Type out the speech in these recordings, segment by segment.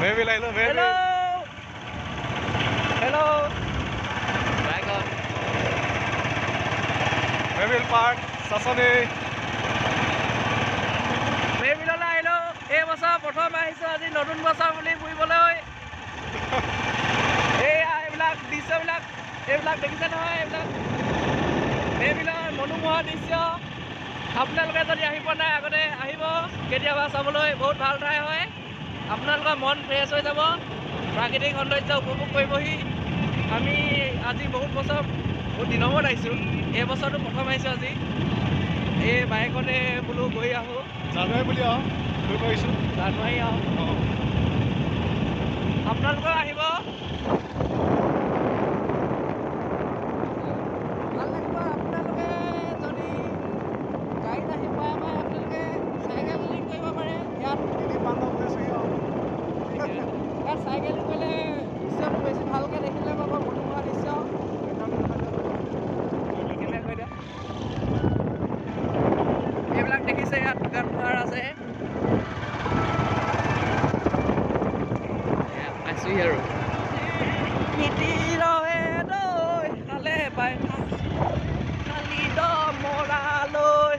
Maybe hello. Hello. Back on. Maybe Park. Sasone. Maybe hello. Hey, what's up? Prothom ahise aji notun bachar boli buiboloi. Hey, এইবিলাক দৃশ্যবিলাক এইবিলাক দেখিছে নহয় এইবিলাক এইবিলাক মনোমোহা দৃশ্য আপোনালোকে যদি আহি পোৱা নাই আগতে আহিব কেতিয়াবা চাবলৈ বহুত ভাল ঠাই হয় আপোনালোকৰ মন ফ্ৰেছ হৈ যাব প্ৰাকৃতিক সৌন্দৰ্য উপভোগ কৰিবহি আমি আজি বহুত দিনৰ মূৰত আহিছোঁ এই বছৰটো প্ৰথম আহিছোঁ আজি এই বাইকতে বোলো গৈ আহোঁ জানুৱাৰী বুলি গৈ পাইছোঁ জানুৱাৰী আপোনালোকেও আহিব চাইকেলিং কৰিলে দৃশ্যটো বেছি ভালকৈ দেখিলে পাব মনোমোহা দৃশ্য এইবিলাক দেখিছে ইয়াত দোকান পোহাৰ আছে পাইছোহি আৰু খালে পাই খালি মৰালৈ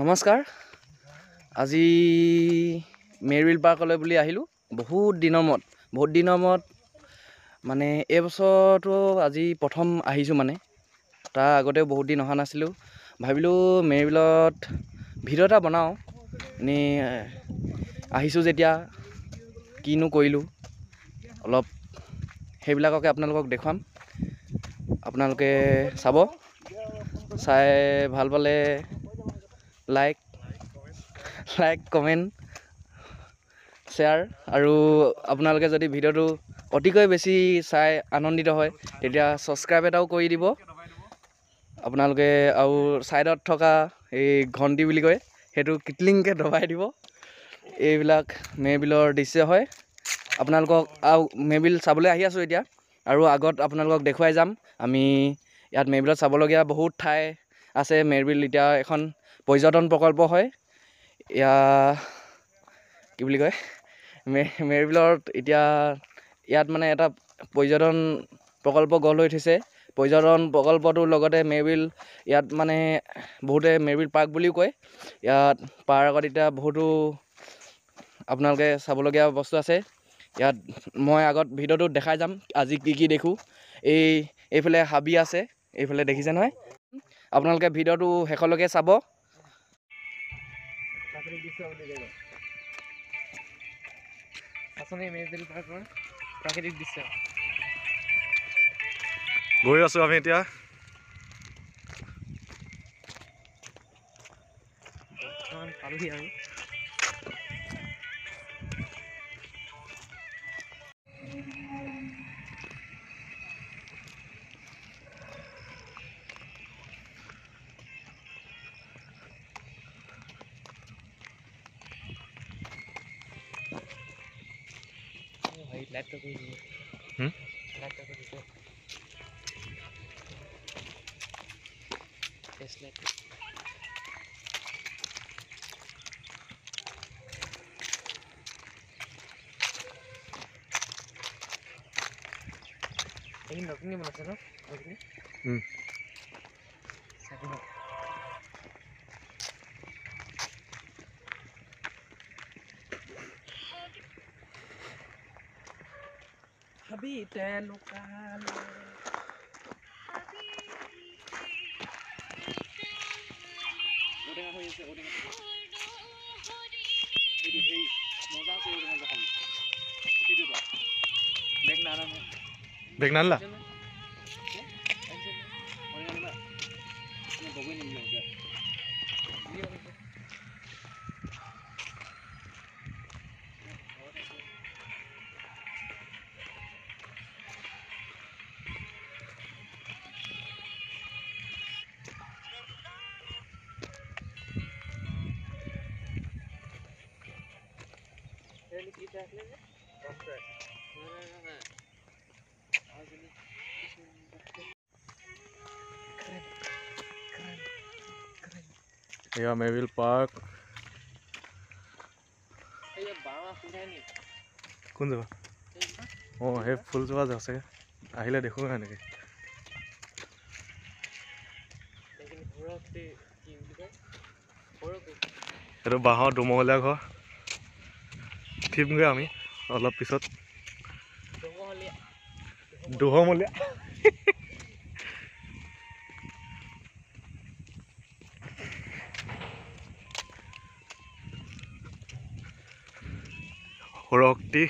নমস্কাৰ আজি মেৰিল পাৰ্কলৈ বুলি আহিলোঁ বহুত দিনৰ মূৰত মানে এই বছৰটো আজি প্ৰথম আহিছোঁ মানে তাৰ আগতেও বহুত দিন অহা নাছিলোঁ ভাবিলোঁ মেৰিলত ভিডিঅ' এটা বনাওঁ এনেই আহিছোঁ যেতিয়া কিনো কৰিলোঁ অলপ সেইবিলাককে আপোনালোকক দেখুৱাম আপোনালোকে চাই ভাল পালে লাইক কমেণ্ট শ্বেয়াৰ আৰু আপোনালোকে যদি ভিডিঅ'টো অতিকৈ বেছি চাই আনন্দিত হয় তেতিয়া ছাবস্ক্ৰাইব এটাও কৰি দিব আপোনালোকে আৰু ছাইডত থকা এই ঘণ্টি বুলি কয় সেইটো কিটলিংকৈ দবাই দিব এইবিলাক মেবিলৰ দৃশ্য হয় আপোনালোকক আৰু মেবিল চাবলৈ আহি আছোঁ এতিয়া আৰু আগত আপোনালোকক দেখুৱাই যাম আমি ইয়াত মেবিলত চাবলগীয়া বহুত ঠাই আছে মেবিল এতিয়া এখন পৰ্যটন প্ৰকল্প হয় কি বুলি কয় মেবিলত এতিয়া ইয়াত মানে এটা পৰ্যটন প্ৰকল্প গঢ় লৈ উঠিছে পৰ্যটন প্ৰকল্পটোৰ লগতে মেবিল ইয়াত মানে বহুতে মেবিল পাৰ্ক বুলিও কয় ইয়াত পাৰ্কত এতিয়া বহুতো আপোনালোকে চাবলগীয়া বস্তু আছে ইয়াত মই আগত ভিডিঅ'টো দেখাই যাম আজি কি দেখোঁ এইফালে হাবি আছে এইফালে দেখিছে নহয় আপোনালোকে ভিডিঅ'টো শেষলৈকে চাব প্ৰাকৃতিক দৃশ্য গৈ আছোঁ আমি এতিয়া পালোহি আৰু লাইট তো কৰি দিছে লাইট তো কৰি দিছে টেষ্ট লাইট এই নতুনকৈ বনাইছে ন habite local odenga hoyese odenga ei moza se odenga jahan kidu ba beg nalla odenga na ne bogoi nimlo ja Ini kita lihat, এয়া মেভিল পাৰ্ক কোন যাবা অঁ সেই ফুলজোপা যে আছে আহিলে দেখোঁ এনেকৈ এইটো বাঁহৰ দুমহলীয়া ঘৰ উঠিমগৈ আমি অলপ পিছত দুহমলীয়া সৌৰশক্তি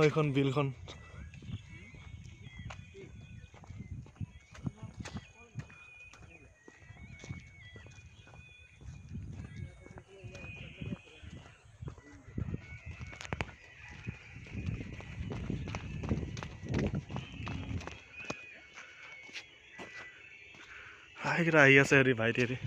এইখন বিলখন সেইকেইটা আহি আছে হেৰি ভাইটি হেৰি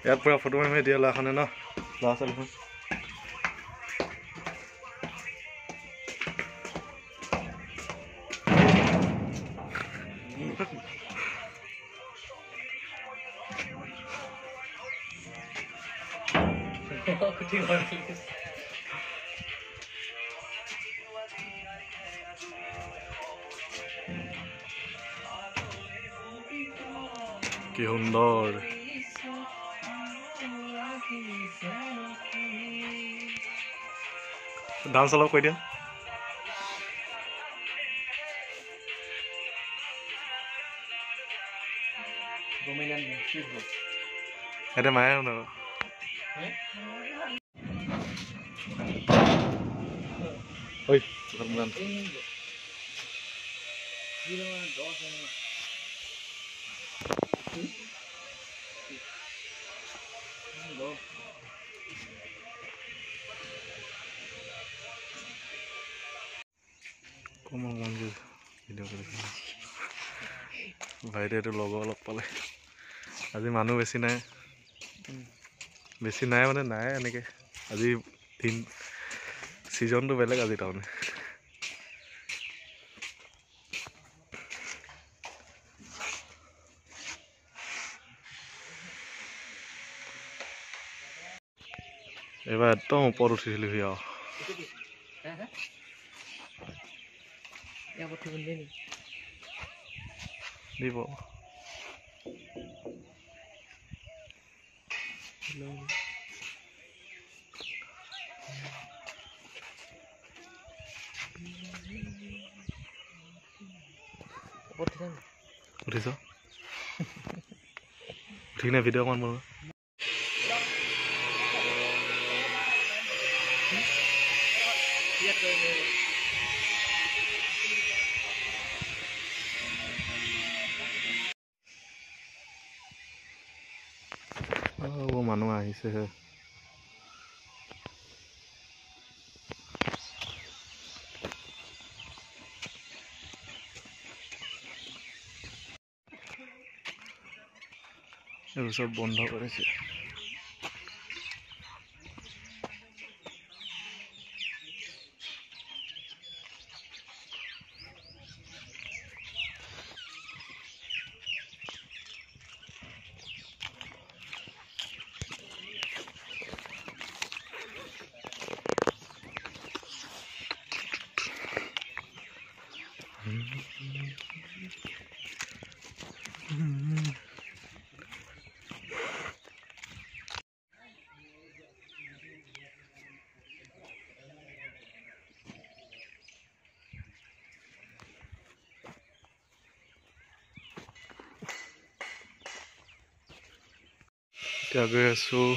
ইয়াত পুৰা ফটো মাৰি দিয়ে ল'ৰাখনে ন ল'ৰা ছোৱালীখন কি সুন্দৰ ডান্স অলপ কৈ দিয়া এতিয়া মায়ে ন ঐ কোমল মঞ্জুৰ ভিডিঅ' কৰিছে ভাইটিয়েতো লগৰ অলপ পালে আজি মানুহ বেছি নাই মানে নাই এনেকৈ আজি দিন ছিজনটো বেলেগ আজি তাৰমানে এইবাৰ একদম ওপৰত উঠিছিলোহি আৰু দিব উঠিছ উঠি কিনে ভিডিঅ' অকণমান বনোৱা মানুহ আহিছেহে এইবোৰ চব বন্ধ কৰিছে এতিয়া গৈ আছোঁ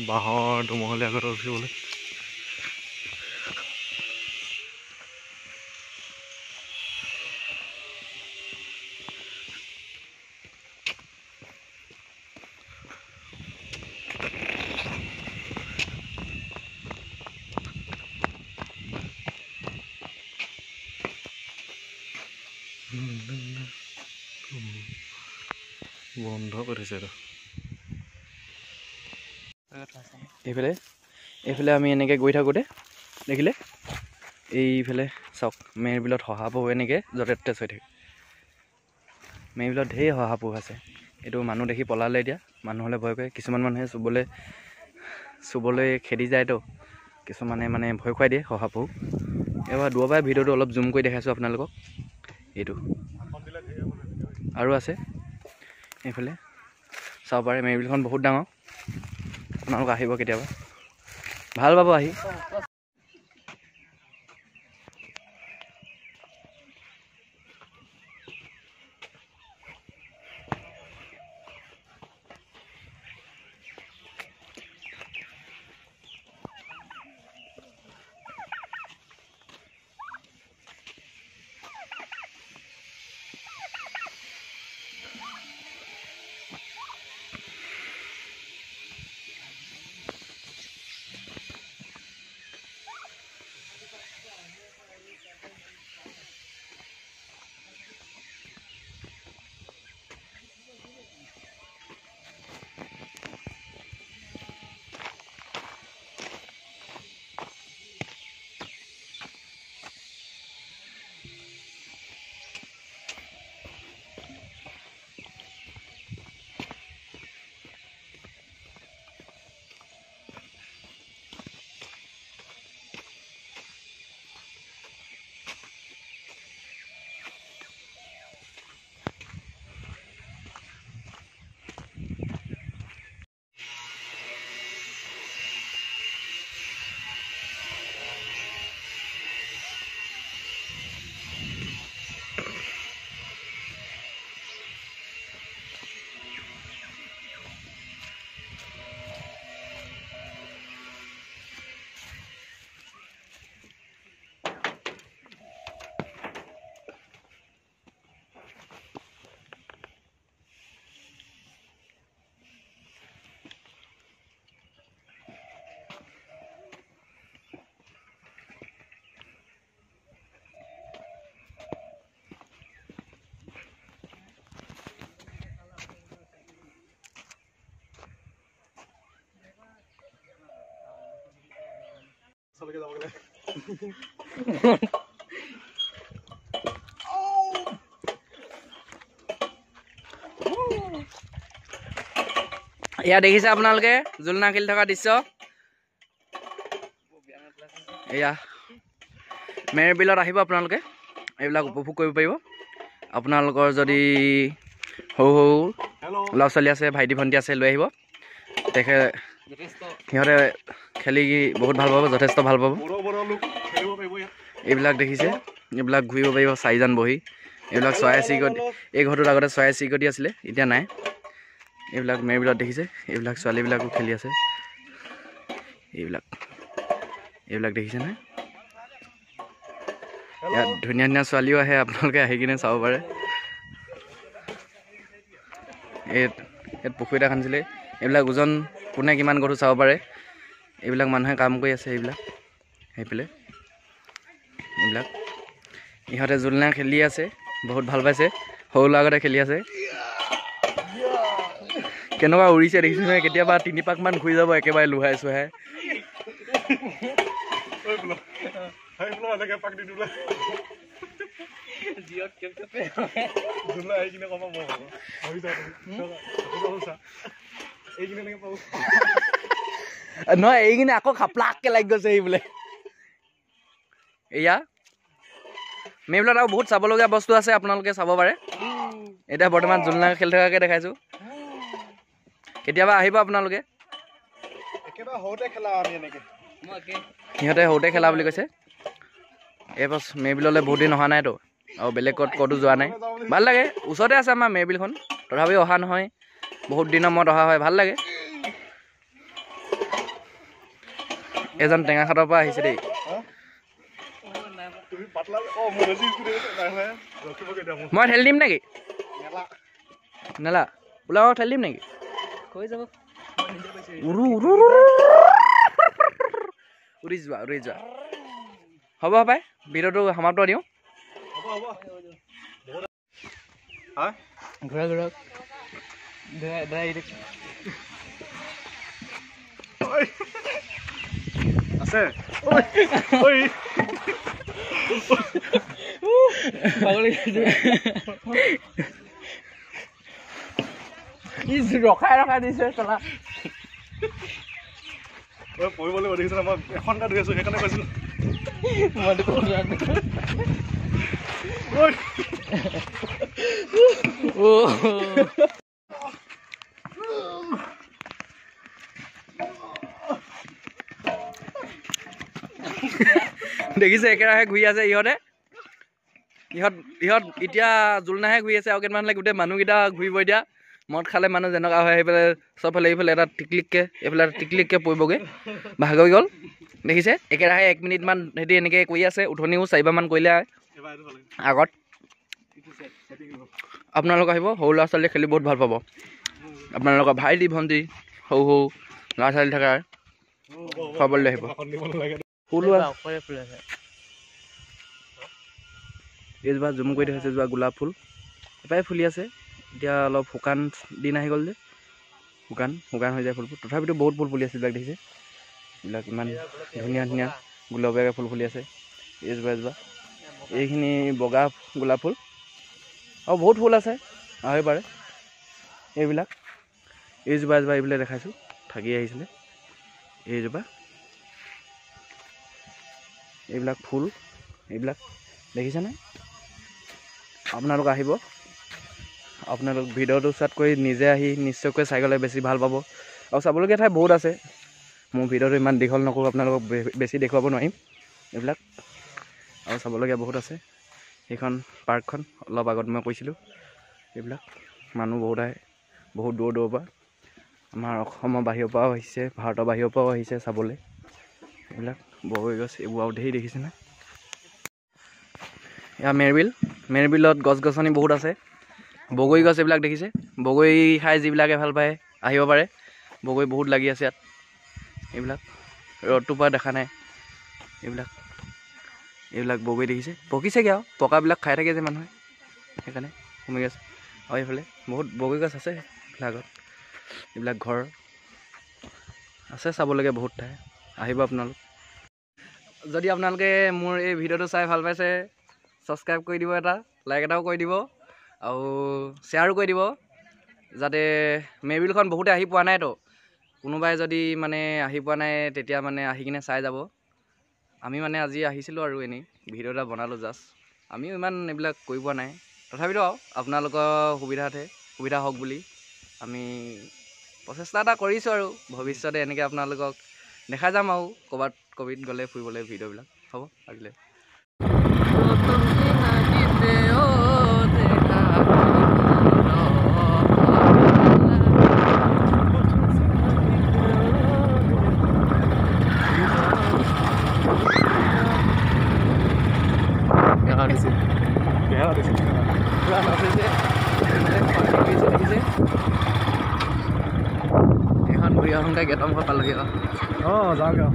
বাঁহৰ দুমহলীয়া ঘৰত উঠিবলৈ। বন্ধ কৰিছে আৰু এইফালে আমি এনেকৈ গৈ থাকোঁতে দেখিলে এইফালে চাওক মেৰ বিলত শহাপহু এনেকৈ য'তে ত'তে চৈ থাকে। মেৰ বিলত ঢেৰ শহাপহু আছে। এইটো মানুহ দেখি পলালে এতিয়া মানুহলৈ ভয় কৰে। কিছুমান মানুহে চুবলৈ খেদি যায়তো, কিছুমানে মানে ভয় খুৱাই দিয়ে শহাপহু। এবাৰ দূৰৰ পৰাই ভিডিঅ'টো অলপ জুম কৰি দেখাইছোঁ আপোনালোকক। এইটো আৰু আছে এইফালে চাব পাৰে। মেৰ বিলখন বহুত ডাঙৰ, আপোনালোক আহিব কেতিয়াবা, ভাল পাব আহি। এয়া দেখিছে আপোনালোকে জোলনা খেলি থকা দৃশ্য। এয়া মেৰ বিলত আহিব আপোনালোকে, এইবিলাক উপভোগ কৰিব পাৰিব। আপোনালোকৰ যদি সৰু সৰু ল'ৰা ছোৱালী আছে, ভাইটি ভণ্টি আছে, লৈ আহিব। সিহঁতে খেলি বহুত ভাল পাব, যথেষ্ট ভাল পাব। এইবিলাক দেখিছে, এইবিলাক ঘূৰিব পাৰিব চাৰিজন বহি। এইবিলাক চৰাই চিৰিকটি, এই ঘৰটোত আগতে চৰাই চিৰিকটি আছিলে, এতিয়া নাই। এইবিলাক মেৰ বিলত দেখিছে, এইবিলাক ছোৱালীবিলাকো খেলি আছে। এইবিলাক দেখিছে নহয়। ইয়াত ধুনীয়া ধুনীয়া ছোৱালীও আহে, আপোনালোকে আহি কিনে চাব পাৰে। ইয়াত পুখুৰী এটা খান্দিছিলে। এইবিলাক ওজন কোনে কিমান গধুৰ চাব পাৰে। এইবিলাক মানুহে কাম কৰি আছে। সেইফালে এইবিলাক ইহঁতে জোলনা খেলি আছে, বহুত ভাল পাইছে। সৰু ল'ৰাগতে খেলি আছে। কেনেকুৱা উৰিছে দেখিছে নহয়। কেতিয়াবা 3 পাকমান ঘূৰি যাব একেবাৰে লোহাই চোহাই। নহয় এইখিনি আকৌ খাপলাককে লাগি গৈছে এই বোলে। এয়া মেৰ বিলত আৰু বহুত চাবলগীয়া বস্তু আছে, আপোনালোকে চাব পাৰে। এতিয়া বৰ্তমান জোলনা খেলি থকাকৈ দেখাইছোঁ। কেতিয়াবা আহিব আপোনালোকে। সিহঁতে সৰুতে খেলা বুলি কৈছে। এইবাৰ মেবিললৈ বহুত দিন অহা নাইতো, আৰু বেলেগ ক'তো যোৱা নাই। ভাল লাগে, ওচৰতে আছে আমাৰ মেবিলখন, তথাপিও অহা নহয়। বহুত দিনৰ মূৰত অহা হয়, ভাল লাগে। এজন টেঙাখাটৰ পৰা আহিছে দেই। মই ঠেলি দিম নেকি? নেলা ওলাব, ঠেলি দিম নেকি? উৰি যোৱা। হ'ব পাই, ভিডিঅ'টো সমাপ্ত দিওঁ। ঘূৰক আছে ৰখাই দিছে চলা। পঢ়িবলৈ দেখিছে মই এখন ধৰি আছো, সেইকাৰণে কৈছিলো। দেখিছে একেৰাহে ঘূৰি আছে ইহঁত এতিয়া জোলনাহে ঘূৰি আছে। আৰু কেইটামান গোটেই মানুহকেইটা ঘূৰিব এতিয়া। মদ খালে মানুহ যেনেকুৱা হয়, সেইফালে চবফালে এইফালে এটা টিকলিককৈ, এইফালে এটা টিকলিককৈ পৰিবগৈ, ভাগৰি গ'ল। দেখিছে একেৰাহে 1 মিনিটমান সিহঁতি এনেকৈ কৰি আছে। উঠনিও 4বাৰমান কৰিলে আগত। আপোনালোক আহিব, সৰু ল'ৰা ছোৱালীয়ে খেলি বহুত ভাল পাব। আপোনালোকৰ ভাইটি ভণ্টি সৰু ল'ৰা ছোৱালী থকা খুৱাবলৈ আহিব। ফুলো আছে। এইজোপা জুম কৰি দেখাইছে, এজোপা গোলাপ ফুল এটাই ফুলি আছে। এতিয়া অলপ শুকান দিন আহি গ'ল যে, শুকান হৈ যায় ফুলবোৰ। তথাপিতো বহুত ফুল ফুলি আছে, এইবিলাক দেখিছে। এইবিলাক ইমান ধুনীয়া গোলপীয়াকৈ ফুল ফুলি আছে। এজোপা এইখিনি বগা গোলাপ ফুল, আৰু বহুত ফুল আছে আহিব পাৰে। এইজোপা এইবিলাক দেখাইছোঁ, থাকি আহিছিলে। এইবিলাক ফুল, এইবিলাক দেখিছেনে? আপোনালোক আহিব, আপোনালোক ভিডিঅ'টো চাট কৰি নিজে আহি নিশ্চয়কৈ চাই গ'লে বেছি ভাল পাব। আৰু চাবলগীয়া ঠাই বহুত আছে। মোৰ ভিডিঅ'টো ইমান দীঘল নকৰোঁ, আপোনালোকক বেছি দেখুৱাব নোৱাৰিম। এইবিলাক আৰু চাবলগীয়া বহুত আছে। সেইখন পাৰ্কখন অলপ আগত মই কৈছিলোঁ। এইবিলাক মানুহ বহুত আহে, বহুত দূৰৰ পৰা। আমাৰ অসমৰ বাহিৰৰ পৰাও আহিছে, ভাৰতৰ বাহিৰৰ পৰাও আহিছে চাবলৈ। এইবিলাক বগৰী গছ এইবোৰ আৰু ধেৰ দেখিছেনে? এয়া মেৰবিলত গছ গছনি বহুত আছে। বগৰী গছ এইবিলাক দেখিছে? বগৰী খাই যিবিলাকে ভাল পায় আহিব পাৰে। বগৰী বহুত লাগি আছে ইয়াত। এইবিলাক ৰ'দটোৰ পৰা দেখা নাই। এইবিলাক বগৰী দেখিছে? পকিছেগৈ আৰু পকাবিলাক খাই থাকে যে মানুহে, সেইকাৰণে কমি গৈছে। আৰু এইফালে বহুত বগৰী গছ আছে ফ্লাগত। এইবিলাক ঘৰ আছে, চাবলগীয়া বহুত ঠাই। আহিব আপোনালোক। যদি আপোনালোকে মোৰ এই ভিডিঅ'টো চাই ভাল পাইছে, ছাবস্ক্ৰাইব কৰি দিব, এটা লাইক এটাও কৰি দিব, আৰু শ্বেয়াৰো কৰি দিব, যাতে মেবিলখন বহুতে আহি পোৱা নাইতো। কোনোবাই যদি মানে আহি পোৱা নাই, তেতিয়া মানে আহি কিনে চাই যাব। আমি মানে আজি আহিছিলোঁ আৰু এনেই ভিডিঅ' এটা বনালোঁ জাষ্ট। আমিও ইমান এইবিলাক কৰি পোৱা নাই, তথাপিতো আৰু আপোনালোকৰ সুবিধা হওক বুলি আমি প্ৰচেষ্টা এটা কৰিছোঁ। আৰু ভৱিষ্যতে এনেকৈ আপোনালোকক দেখা যাম আৰু ক'ৰবাত গ'লে ফুৰিবলৈ ভিডিঅ'বিলাক। হ'ব আজিলৈ। এখন ঘূৰি আহোঁতে গেটৰ মুখত পালোগৈ। অঁ যাওঁগৈ।